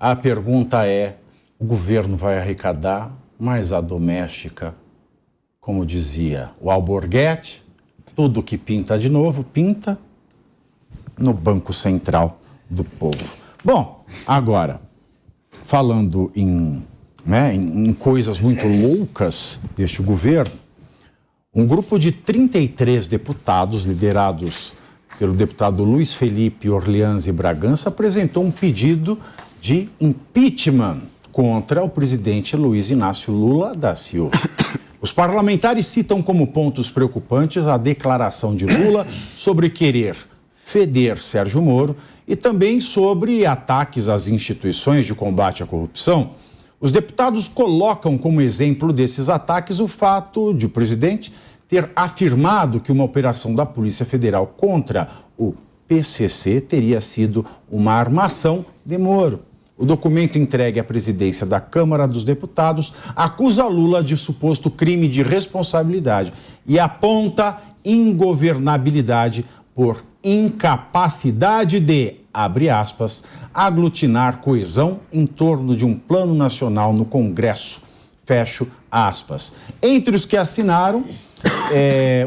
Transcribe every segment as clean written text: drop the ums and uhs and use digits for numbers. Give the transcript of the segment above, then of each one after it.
A pergunta é, o governo vai arrecadar, mas a doméstica, como dizia o Alborguete, tudo que pinta de novo, pinta no Banco Central do Povo. Bom, agora, falando em coisas muito loucas deste governo, um grupo de 33 deputados, liderados pelo deputado Luiz Felipe Orleans e Bragança, apresentou um pedido de impeachment contra o presidente Luiz Inácio Lula da Silva. Os parlamentares citam como pontos preocupantes a declaração de Lula sobre querer feder Sérgio Moro e também sobre ataques às instituições de combate à corrupção. Os deputados colocam como exemplo desses ataques o fato de o presidente ter afirmado que uma operação da Polícia Federal contra o PCC teria sido uma armação de Moro. O documento entregue à presidência da Câmara dos Deputados acusa Lula de suposto crime de responsabilidade e aponta ingovernabilidade por incapacidade de, abre aspas, aglutinar coesão em torno de um plano nacional no Congresso, fecho aspas. Entre os que assinaram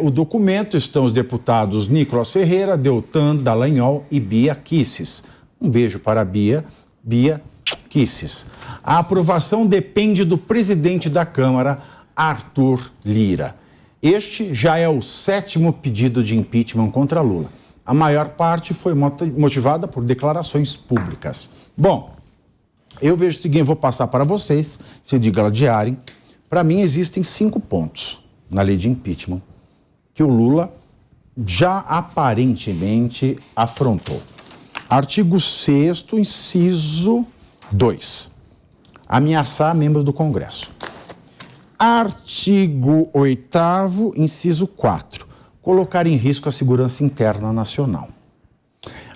o documento estão os deputados Nicolas Ferreira, Deltan Dallagnol e Bia Kicis. Um beijo para Bia Kicis. A aprovação depende do presidente da Câmara, Arthur Lira. Este já é o 7º pedido de impeachment contra Lula. A maior parte foi motivada por declarações públicas. Bom, eu vejo o seguinte, vou passar para vocês, se digladiarem. Para mim, existem 5 pontos na lei de impeachment que o Lula já aparentemente afrontou. Artigo 6º, inciso 2. Ameaçar membro do Congresso. Artigo 8º, inciso 4. Colocar em risco a segurança interna nacional.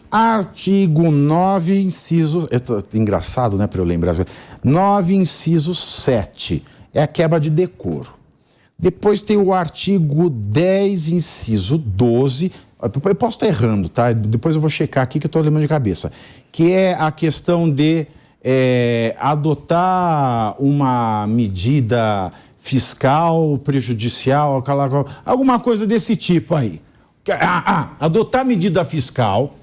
Artigo 9, inciso... engraçado, né, para eu lembrar. 9, inciso 7. É a quebra de decoro. Depois tem o artigo 10, inciso 12. Eu posso estar errando, tá? Depois eu vou checar aqui que eu estou lembrando de cabeça. Que é a questão de adotar uma medida fiscal, prejudicial, alguma coisa desse tipo aí. Adotar medida fiscal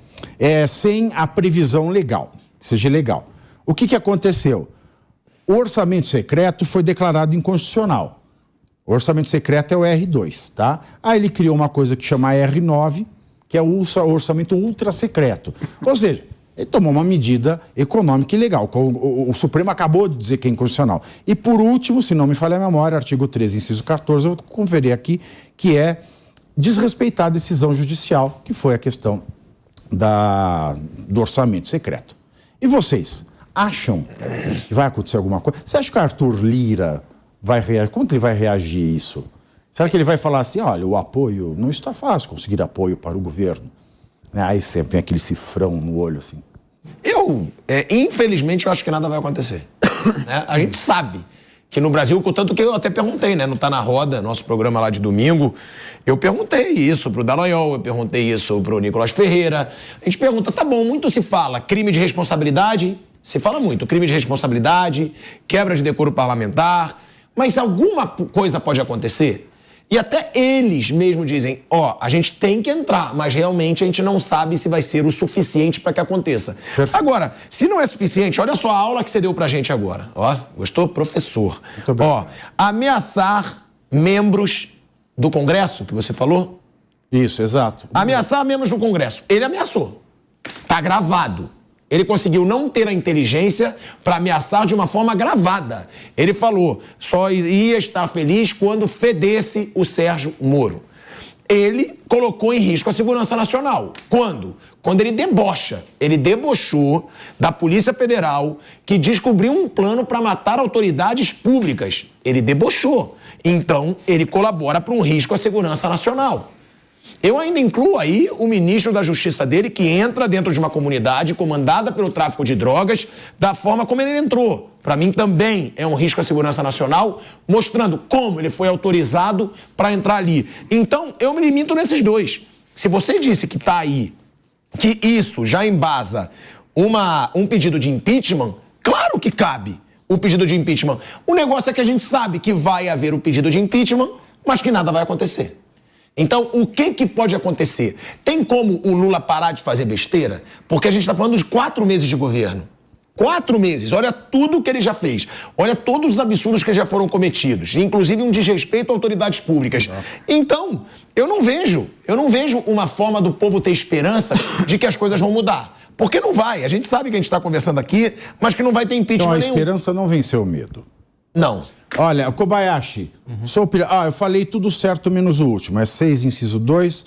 sem a previsão legal, que seja legal. O que aconteceu? O orçamento secreto foi declarado inconstitucional. O orçamento secreto é o R2, tá? Aí ele criou uma coisa que chama R9, que é o orçamento ultra secreto. Ou seja, ele tomou uma medida econômica ilegal. O Supremo acabou de dizer que é inconstitucional. E por último, se não me falha a memória, artigo 13, inciso 14, eu vou conferir aqui, que é desrespeitar a decisão judicial, que foi a questão do orçamento secreto. E vocês acham que vai acontecer alguma coisa? Você acha que o Arthur Lira vai reagir? Como que ele vai reagir a isso? Será que ele vai falar assim, olha, o apoio, não está fácil conseguir apoio para o governo? Aí sempre vem aquele cifrão no olho, assim. Infelizmente, eu acho que nada vai acontecer. Né? A gente sabe que no Brasil, tanto que eu até perguntei, né? No Tá na Roda, nosso programa lá de domingo, eu perguntei isso pro Dallagnol, eu perguntei isso pro Nicolas Ferreira. A gente pergunta, tá bom, muito se fala crime de responsabilidade, se fala muito, crime de responsabilidade, quebra de decoro parlamentar, mas alguma coisa pode acontecer? E até eles mesmo dizem, a gente tem que entrar, mas realmente a gente não sabe se vai ser o suficiente para que aconteça. Perfeito. Agora, se não é suficiente, olha só a aula que você deu pra gente agora. Gostou? Professor. Muito bem. Ameaçar membros do Congresso, que você falou? Isso, exato. Ameaçar membros do Congresso. Ele ameaçou. Tá gravado. Ele conseguiu não ter a inteligência para ameaçar de uma forma gravada. Ele falou, só iria estar feliz quando fedesse o Sérgio Moro. Ele colocou em risco a segurança nacional. Quando? Quando ele debocha. Ele debochou da Polícia Federal, que descobriu um plano para matar autoridades públicas. Ele debochou. Então, ele colabora para um risco à segurança nacional. Eu ainda incluo aí o ministro da Justiça dele, que entra dentro de uma comunidade comandada pelo tráfico de drogas, da forma como ele entrou. Para mim também é um risco à segurança nacional, mostrando como ele foi autorizado para entrar ali. Então, eu me limito nesses dois. Se você disse que está aí, que isso já embasa um pedido de impeachment, Claro que cabe o pedido de impeachment. O negócio é que a gente sabe que vai haver o pedido de impeachment, mas que nada vai acontecer. Então, o que pode acontecer? Tem como o Lula parar de fazer besteira? Porque a gente está falando de 4 meses de governo. 4 meses. Olha tudo que ele já fez. Olha todos os absurdos que já foram cometidos. Inclusive um desrespeito a autoridades públicas. Então, eu não vejo uma forma do povo ter esperança de que as coisas vão mudar. Porque não vai. A gente sabe que a gente está conversando aqui, mas que não vai ter impeachment Então a nenhum. esperança não venceu o medo. Não. Olha, Kobayashi, eu falei tudo certo menos o último. É 6, inciso 2,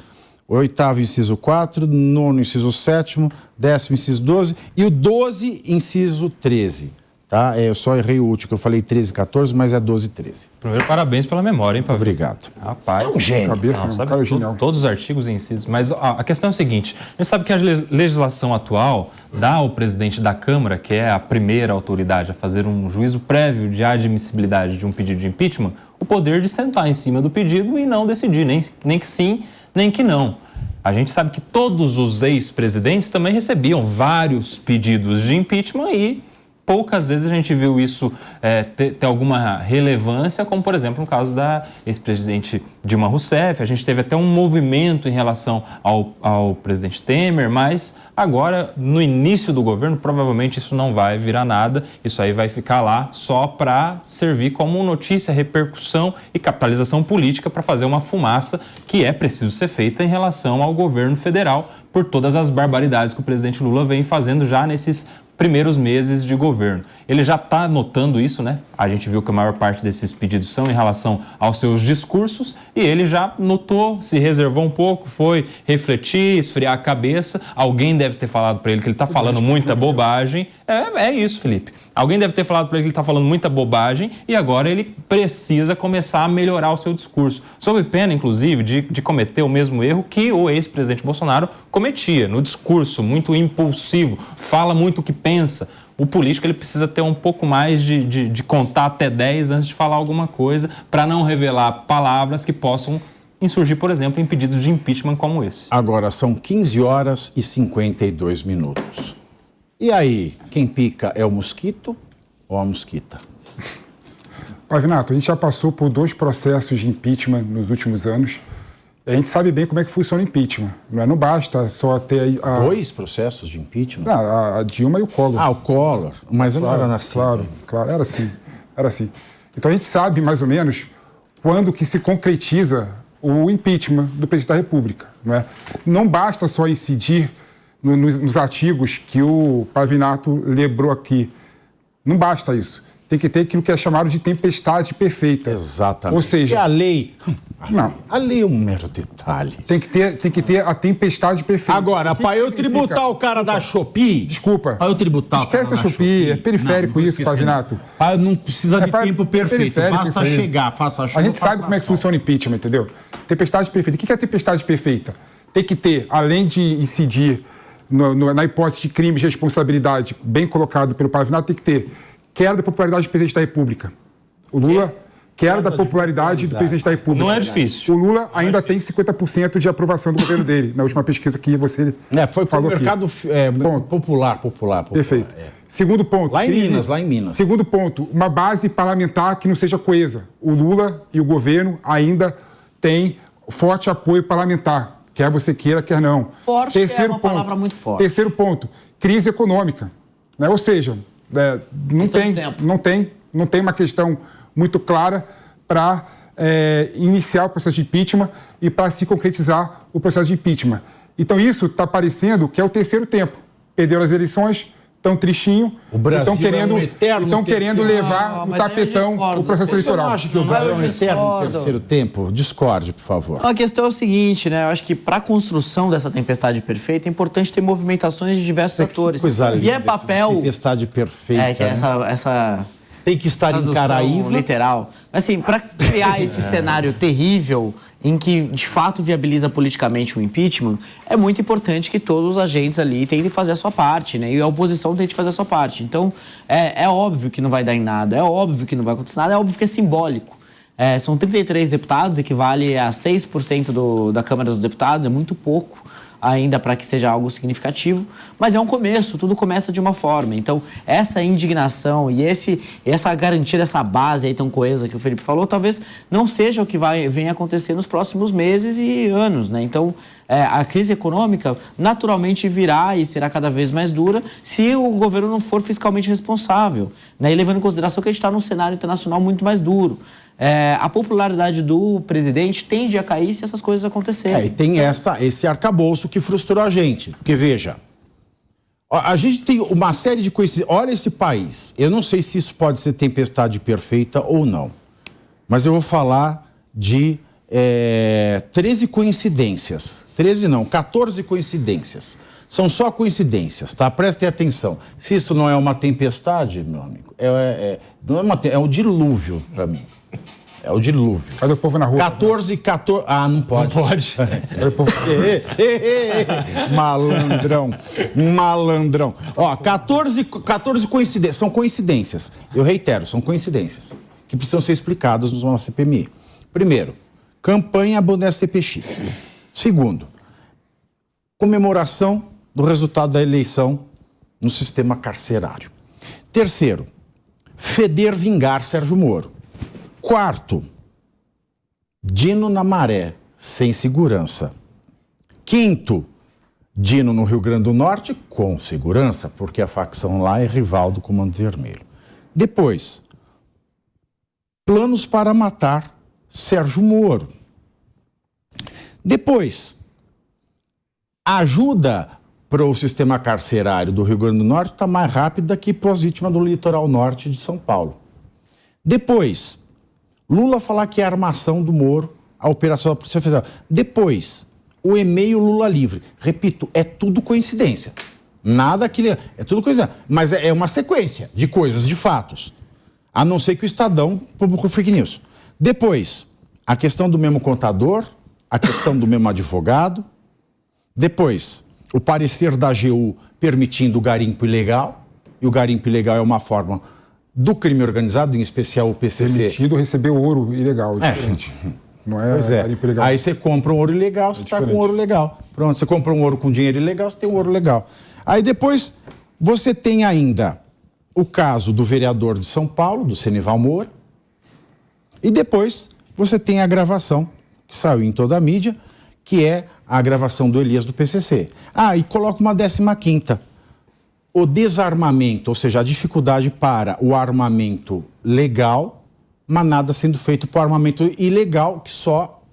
8º, inciso 4, 9º, inciso 7º, 10º, inciso 12 e o 12, inciso 13. Tá? Eu só errei o último, que eu falei 13 e 14, mas é 12 e 13. Primeiro, parabéns pela memória, hein, Pavão? Obrigado. Rapaz. É um gênio. Não, sabe genial. Todos os artigos e incisos. Mas a questão é o seguinte, a gente sabe que a legislação atual dá ao presidente da Câmara, que é a primeira autoridade a fazer um juízo prévio de admissibilidade de um pedido de impeachment, o poder de sentar em cima do pedido e não decidir, nem que sim, nem que não. A gente sabe que todos os ex-presidentes também recebiam vários pedidos de impeachment e poucas vezes a gente viu isso ter alguma relevância, como, por exemplo, no caso da ex-presidente Dilma Rousseff. A gente teve até um movimento em relação ao presidente Temer, mas agora, no início do governo, provavelmente isso não vai virar nada. Isso aí vai ficar lá só para servir como notícia, repercussão e capitalização política para fazer uma fumaça que é preciso ser feita em relação ao governo federal por todas as barbaridades que o presidente Lula vem fazendo já nesses primeiros meses de governo. Ele já está notando isso, né? A gente viu que a maior parte desses pedidos são em relação aos seus discursos e ele já notou, se reservou um pouco, foi refletir, esfriar a cabeça. Alguém deve ter falado para ele que ele está falando muita bobagem. É isso, Felipe. Alguém deve ter falado para ele que ele está falando muita bobagem e agora ele precisa começar a melhorar o seu discurso. Sob pena, inclusive, de cometer o mesmo erro que o ex-presidente Bolsonaro cometia no discurso, muito impulsivo, fala muito o que pensa. O político ele precisa ter um pouco mais de contar até 10 antes de falar alguma coisa para não revelar palavras que possam insurgir, por exemplo, em pedidos de impeachment como esse. Agora são 15 horas e 52 minutos. E aí, quem pica é o mosquito ou a mosquita? Pavinato, a gente já passou por 2 processos de impeachment nos últimos anos. A gente sabe bem como é que funciona o impeachment. Não basta só ter... 2 processos de impeachment? A Dilma e o Collor. O Collor. Mas não era assim. Claro. Era assim. Então a gente sabe, mais ou menos, quando que se concretiza o impeachment do presidente da República. Não basta só incidir nos artigos que o Pavinato lembrou aqui. Não basta isso. Tem que ter aquilo que é chamado de tempestade perfeita. Exatamente. Ou seja... E a lei... Não. A lei é um mero detalhe. Tem que ter a tempestade perfeita. Agora, para eu tributar o cara da Shopee... Desculpa. Para eu tributar o cara Esquece a Shopee. É periférico isso, Pavinato. Não precisa de tempo perfeito. Basta chegar, faça a chuva. A gente sabe como é que funciona o impeachment, entendeu? Tempestade perfeita. O que é a tempestade perfeita? Tem que ter, além de incidir na hipótese de crime de responsabilidade bem colocado pelo Pavinato, tem que ter queda da popularidade do presidente da República. O Lula, queda da popularidade do presidente da República. Não é difícil. O Lula ainda tem 50% de aprovação do governo dele, na última pesquisa que você foi falou aqui. Mercado popular. Perfeito. Segundo ponto. Lá em Minas. Segundo ponto, uma base parlamentar que não seja coesa. O Lula e o governo ainda têm forte apoio parlamentar, quer você queira, quer não. Forte é uma palavra muito forte. Terceiro ponto, crise econômica. Ou seja, não tem uma questão muito clara para iniciar o processo de impeachment e para se concretizar o processo de impeachment. Então isso está parecendo que é o terceiro tempo. Perderam as eleições, estão tristinho, estão querendo levar no tapetão o processo eleitoral. Você não acha que o Brasil é um eterno terceiro tempo? Discorde, por favor. A questão é o seguinte, né? Eu acho que para a construção dessa tempestade perfeita é importante ter movimentações de diversos atores. E é papel... Tempestade perfeita. Que é essa tem que estar em Caraíva. Literal. Mas assim, para criar esse cenário terrível em que, de fato, viabiliza politicamente o impeachment, é muito importante que todos os agentes ali tentem fazer a sua parte, né? E a oposição tente fazer a sua parte. Então, é óbvio que não vai dar em nada, é óbvio que não vai acontecer nada, é óbvio que é simbólico. São 33 deputados, equivale a 6% da Câmara dos Deputados, é muito pouco. ainda para que seja algo significativo, mas é um começo, tudo começa de uma forma. Então, essa indignação e essa garantia dessa base aí tão coesa que o Felipe falou, talvez não seja o que venha acontecer nos próximos meses e anos, né? Então, a crise econômica naturalmente virá e será cada vez mais dura se o governo não for fiscalmente responsável, né? E levando em consideração que a gente está num cenário internacional muito mais duro. A popularidade do presidente tende a cair se essas coisas acontecerem. E tem esse arcabouço que frustrou a gente. Porque, veja, a gente tem uma série de coisas. Olha esse país. Eu não sei se isso pode ser tempestade perfeita ou não. Mas eu vou falar de 13 coincidências. 13 não, 14 coincidências. São só coincidências, tá? Prestem atenção. Se isso não é uma tempestade, meu amigo, é um dilúvio para mim. É o dilúvio. Cadê o povo na rua? 14... Ah, não pode. Não pode. Cadê o povo... Malandrão. Ó, 14 coincidências. São coincidências. Eu reitero, são coincidências que precisam ser explicadas no nosso CPMI. Primeiro, campanha Boné CPX. Segundo, comemoração do resultado da eleição no sistema carcerário. Terceiro, feder vingar Sérgio Moro. Quarto, Dino na maré, sem segurança. Quinto, Dino no Rio Grande do Norte, com segurança, porque a facção lá é rival do Comando Vermelho. Depois, planos para matar Sérgio Moro. Depois, ajuda para o sistema carcerário do Rio Grande do Norte está mais rápida que para as vítimas do litoral norte de São Paulo. Depois, Lula falar que é a armação do Moro, a operação da Polícia Federal. Depois, o e-mail Lula livre. Repito, é tudo coincidência. Nada que... É tudo coincidência. Mas é uma sequência de coisas, de fatos. A não ser que o Estadão publicou fake news. Depois, a questão do mesmo contador, a questão do mesmo advogado. Depois, o parecer da AGU permitindo o garimpo ilegal. E o garimpo ilegal é uma forma do crime organizado, em especial o PCC. Permitido receber ouro ilegal, diferente. Não é, pois é. garimpo ilegal. Aí você compra um ouro ilegal, você está com ouro legal. Pronto, você compra um ouro com dinheiro ilegal, você tem um ouro legal. Aí depois você tem ainda o caso do vereador de São Paulo, do Senival Moura. E depois você tem a gravação, que saiu em toda a mídia, que é a gravação do Elias do PCC. E coloca uma 15ª. O desarmamento, ou seja, a dificuldade para o armamento legal, mas nada sendo feito para o armamento ilegal, que só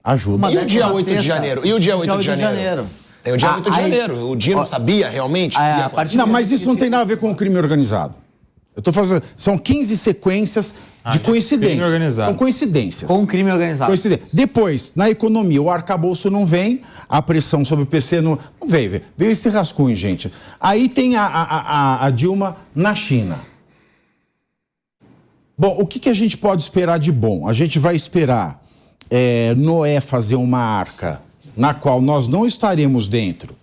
ajuda. E o dia 8 de janeiro? E o dia 8 de janeiro? Tem o dia 8 de janeiro. O Dino sabia realmente? Não, mas isso não tem nada a ver com o crime organizado. Eu estou fazendo... São 15 sequências de coincidências. São coincidências. Com crime organizado. Depois, na economia, o arcabouço não vem, a pressão sobre o PC não veio. Veio esse rascunho, gente. Aí tem a Dilma na China. Bom, o que a gente pode esperar de bom? A gente vai esperar Noé fazer uma arca na qual nós não estaremos dentro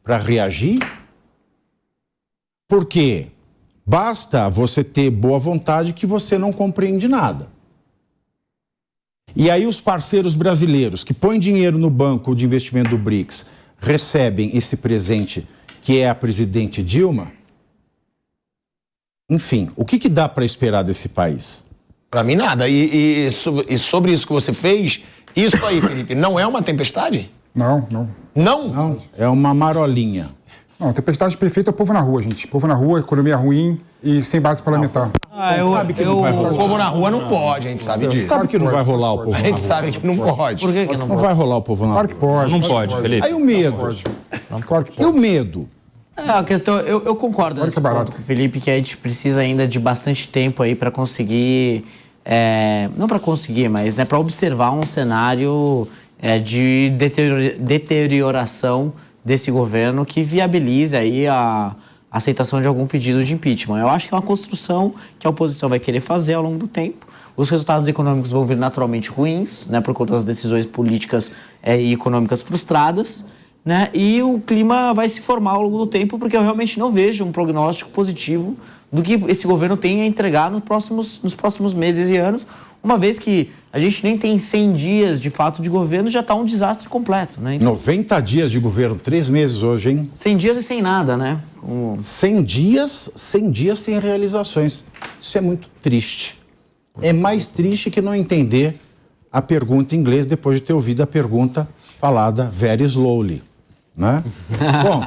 para reagir? Por quê? Basta você ter boa vontade que você não compreende nada. E aí os parceiros brasileiros que põem dinheiro no banco de investimento do BRICS recebem esse presente que é a presidente Dilma. Enfim, o que dá para esperar desse país? Para mim, nada. E sobre isso que você fez, isso aí, Felipe, não é uma tempestade? Não. Não? É uma marolinha. Não, tempestade perfeita é o povo na rua, gente. Povo na rua, economia ruim e sem base parlamentar. Sabe que não vai rolar. O povo na rua não pode, a gente sabe disso. Sabe que não vai rolar o povo na rua. A gente sabe que não pode. Por que não Não pode? vai rolar o povo na rua. Claro que pode. Não pode, Felipe. Aí o medo. Claro que E pode. o medo? A questão, eu concordo Olha nesse que barato. ponto com o Felipe, que a gente precisa ainda de bastante tempo aí para conseguir, não para conseguir, mas para observar um cenário de deterioração desse governo que viabilize aí a aceitação de algum pedido de impeachment. Eu acho que é uma construção que a oposição vai querer fazer ao longo do tempo. Os resultados econômicos vão vir naturalmente ruins, né, por conta das decisões políticas e econômicas frustradas, né, e o clima vai se formar ao longo do tempo, porque eu realmente não vejo um prognóstico positivo do que esse governo tem a entregar nos próximos meses e anos, uma vez que a gente nem tem 100 dias de fato de governo, já está um desastre completo, né? Então, 90 dias de governo, 3 meses hoje, hein? 100 dias e sem nada, né? 100 dias sem realizações. Isso é muito triste. É mais triste que não entender a pergunta em inglês depois de ter ouvido a pergunta falada very slowly, né? Bom,